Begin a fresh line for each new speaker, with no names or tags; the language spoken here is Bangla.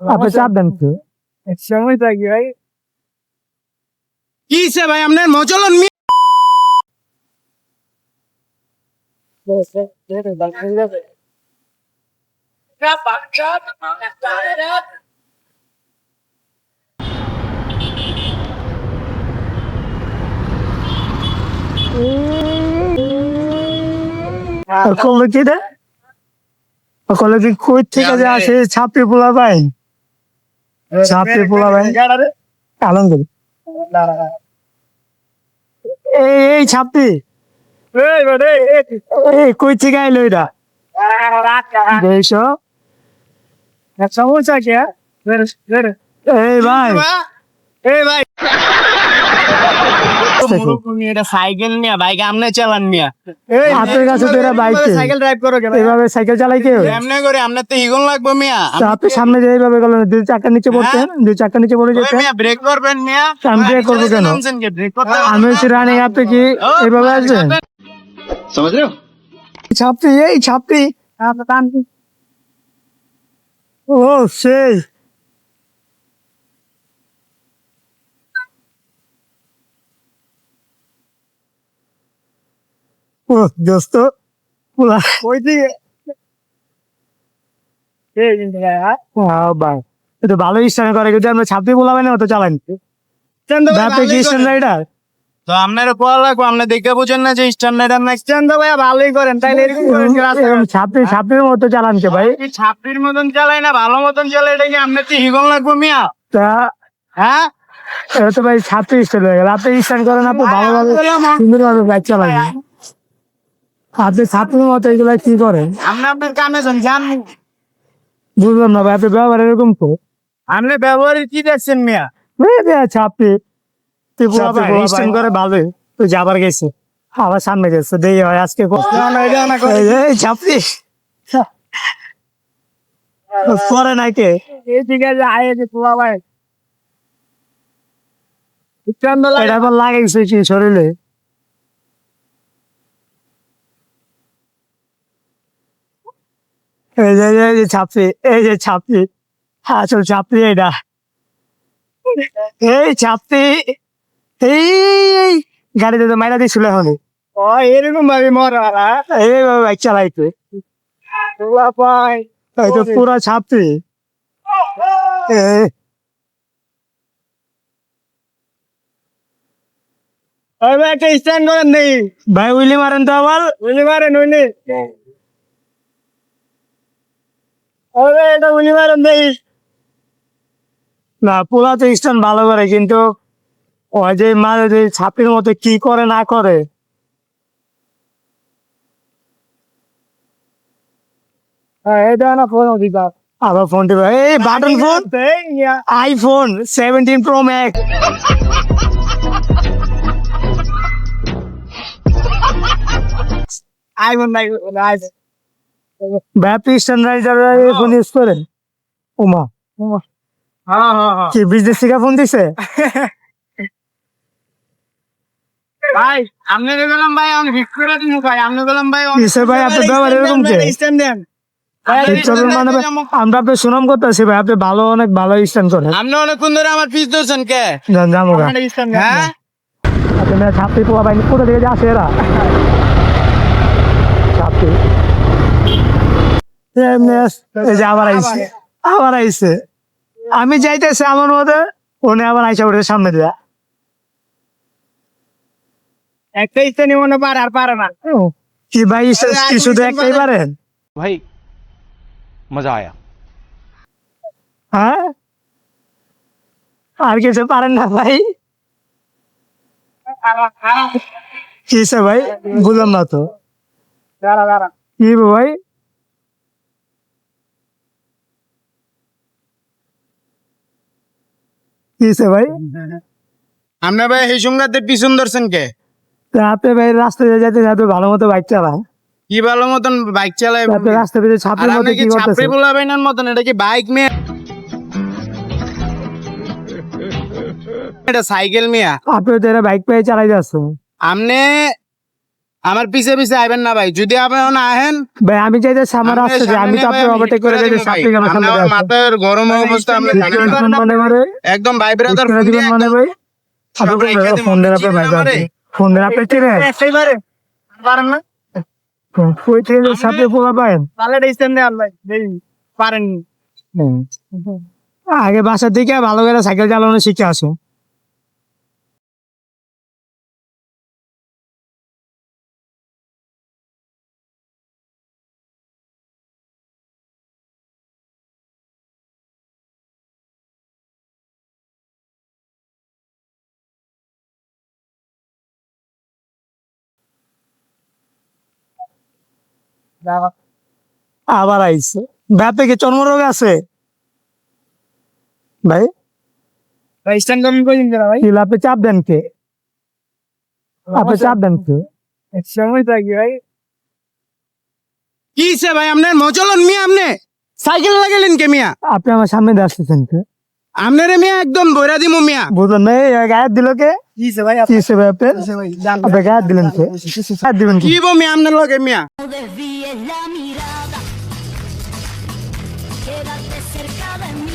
আপনি চাপ দেন তো
সময় থাকি ভাই
কিসে ভাই আপনার মচলন
করলো কি রে করলো কি কই থেকে যে আসে ছাপড়ি পোলা ভাই ছাপড়ি পোলা ভাই আনন্দ এই ছাপড়ি এই কই থেকে আইলো এটা দেখছো
সমস্যা কে
এই ভাই
এই ভাই এটা সাইকেল নিয়ে বাইক আমনে চালান নিয়া
আপনার কাছে তো এরা বাইক
সাইকেল ড্রাইভ করো কেন
এইভাবে সাইকেল চালাই কেউ
এমনি করে আপনার তো হিগন লাগবে মিয়া
তো আপনি সামনে যে এইভাবে গেলেন দুই চাকার নিচে পড়তেন দুই চাকার নিচে পড়ে যেতেন
মিয়া ব্রেক করবেন মিয়া
আমি ব্রেক করবো কেন?
ব্রেক করতে
আমি হচ্ছে রানিং আপনি কি এইভাবে আসবেন
समझ रहे हो
ছাপড়ি এই ছাপড়ি ও সেই ও দোস্ত পুরা
ওই দিকে এই জিনিস
ভাই এটা ভালো স্ট্যান্ড করে কিন্তু আমরা ছাপড়ি বলাবেন না অত চালান আপনি কি স্ট্যান্ড রাইডার
তো আপনার কোয়া লাগবে আপনি দেখে বুঝেন না যে স্ট্যান্ডার্ড না
চন্দ্র ভাইয়া ভালোই করেন তাইলে এরকম করেন কি রাস্তায়?
ছাপড়ি ছাপড়ির মতো চালান কে ভাই
ছাপড়ির মতন চালাই না ভালো মতন চালাই এটা কি আপনার তো হিগন লাগবে মিয়া
তা
হ্যাঁ
এটা তো ভাই ছাপড়ি স্টাইল হয়ে গেল আপনি স্ট্যান্ড করেন আপনি ভালোভাবে সুন্দরভাবে বাইক চালান আপনি ছাপড়ির মতো এগুলো কি করেন
আপনি আপনার কামে যান যান
বুঝলাম না ভাই আপনি ব্যবহার এরকম তো
আপনি ব্যবহারে কি দেখছেন মিয়া
ছাপড়ি স্ট্যান্ড করে ভালো তো যাবার গেছে আবার সামনে গেছে দেরি হয় আজকে এই ছাপড়ি পরে নাকি
এই দিকে যে আয়ে যে পোলা ভাই চন্দ্র
এটা আবার লাগাইছে কি শরীরে এই যে ছাপড়ি এই যে ছাপড়ি আসল ছাপড়ি এটা এই ছাপড়ি এই গাড়িতে তো মাইরা দিয়েছিল এখন
ও এরকম ভাবে মরা
এইভাবে বাইক চালাইতে
পোলা ভাই
এই তো পুরা ছাপড়ি
ওই ভাই একটা স্ট্যান্ড করেন নেই
ভাই উইলি মারেন তো আবার
উনি মারেন উনি ওই ভাই এটা উনি মারেন নেই
না পোলা তো স্ট্যান্ড ভালো করে কিন্তু ওই যে মাঝে যে ছাপড়ির মতো কি করে না করে
হ্যাঁ এটা না ফোন দিবা
আবার ফোন টিপে এই button phone iPhone 17 pro max
iPhone নাই
ব্যাপি স্ট্যান্ড রাইডার ফোন ইউজ করেন ওমা
হ্যাঁ হ্যাঁ হ্যাঁ
কি বিজনেস থেকে ফোন দিছে
ভাই আপনি গেলাম ভাই আমি ফিক্স করে দিন ভাই আপনি গেলাম ভাই
কিসে ভাই আপনি ব্যবহার এরকম কে
স্ট্যান্ড দেন
চলুন মানে আমরা আপনার সুনাম করতেছি ভাই আপনি ভালো অনেক ভালো স্ট্যান্ড করেন
আপনি অনেকক্ষণ ধরে আমার পিস ধরছেন কে
জানো গা
স্ট্যান্ড
হ্যাঁ
আপনি ছাপড়ি পোয়া ভাই কোথা থেকে আসে এরা ছাপড়ি এই যে আবার আইছে আমি যাইতেছি আমার মধ্যে উনি আবার আইসা উঠে সামনে দেয়া
একটা স্ট্যান্ড মনে পারে আর পারে না
কি ভাই কি শুধু একটাই পারেন
भाई मजा आया
হ্যাঁ আর কিছু পারেন না ভাই কিসে ভাই বুঝলাম না তো
দাঁড়া দাঁড়া
কি ভাই কিসে ভাই
আপনি ভাই এই সঙ্গাতে পিছন ধরছেন কে
আপনি ভাই রাস্তায় যেতে যাতে ভালো মতো বাইক চালান
কি ভালো মতন বাইক চালায়
আপনি রাস্তা পেতে
আর
ছাপড়ির
আপনি
মতো
কি
কি
ছাপড়ি
করতেছেন
বলাবেন মতন এটা কি বাইক মেয়ে এটা সাইকেল মিয়া
আপনি তো এরা বাইক পেয়ে চালাই যাচ্ছেন
আপনি আমার পিছে পিছে আইবেন না ভাই, যদি আপনি না আহেন
ভাই আমি চাইতেছি আমার
আপনি
আসছে যে আমি তো
সামনে
আপনি
ভাই,
ওভারটেক করে
আমি
দিতে
ভাই,
সামনে গেল সামনে
আমার মাথার গরম অবস্থা আপনি জানেন না।
মানে মানে
একদম ভাই ব্রাদার
করে দিবেন মানে ভাই
সব রেখে দিবেন।
ফোন দেন আপনার ভাই
চিনেন আমারে?
ফোন দেন আপনি চিনে
একটাই পারে পারেন না
কই থেকে যে সাপে পোলা পাইন
তাহলে ডিস্টেন্স নেই ভাই পারেন
আগে বাসা থেকে ভালো করে সাইকেল চালানো শিখে আসো। আবার আইছে ব্যাপে কি চর্মরোগ আছে ভাই?
ভাই স্ট্যান্ড কম করে দিন ভাই
কি আপনি চাপ দেন কে? আপনি চাপ দেন কে?
এক সময় থাকি ভাই
কিসে ভাই আপনার মচলন মিয়া, আপনি সাইকেল লাগালেন কে মিয়া?
আপনি আমার সামনে দিয়ে আসতেছেন কে?
আপনারে মিয়া একদম বইরা দিমু মিয়া।
বুঝলেন না এই গায়ে দিল কে?
কিছে ভাই
কি হিসেবে আপনি আপনি গায়ে দিলেন কে? গায়ে দিবেন কি?
কি বো মিয়া আপনার লগে মিয়া?
desvíes la mirada, quédate cerca de mí.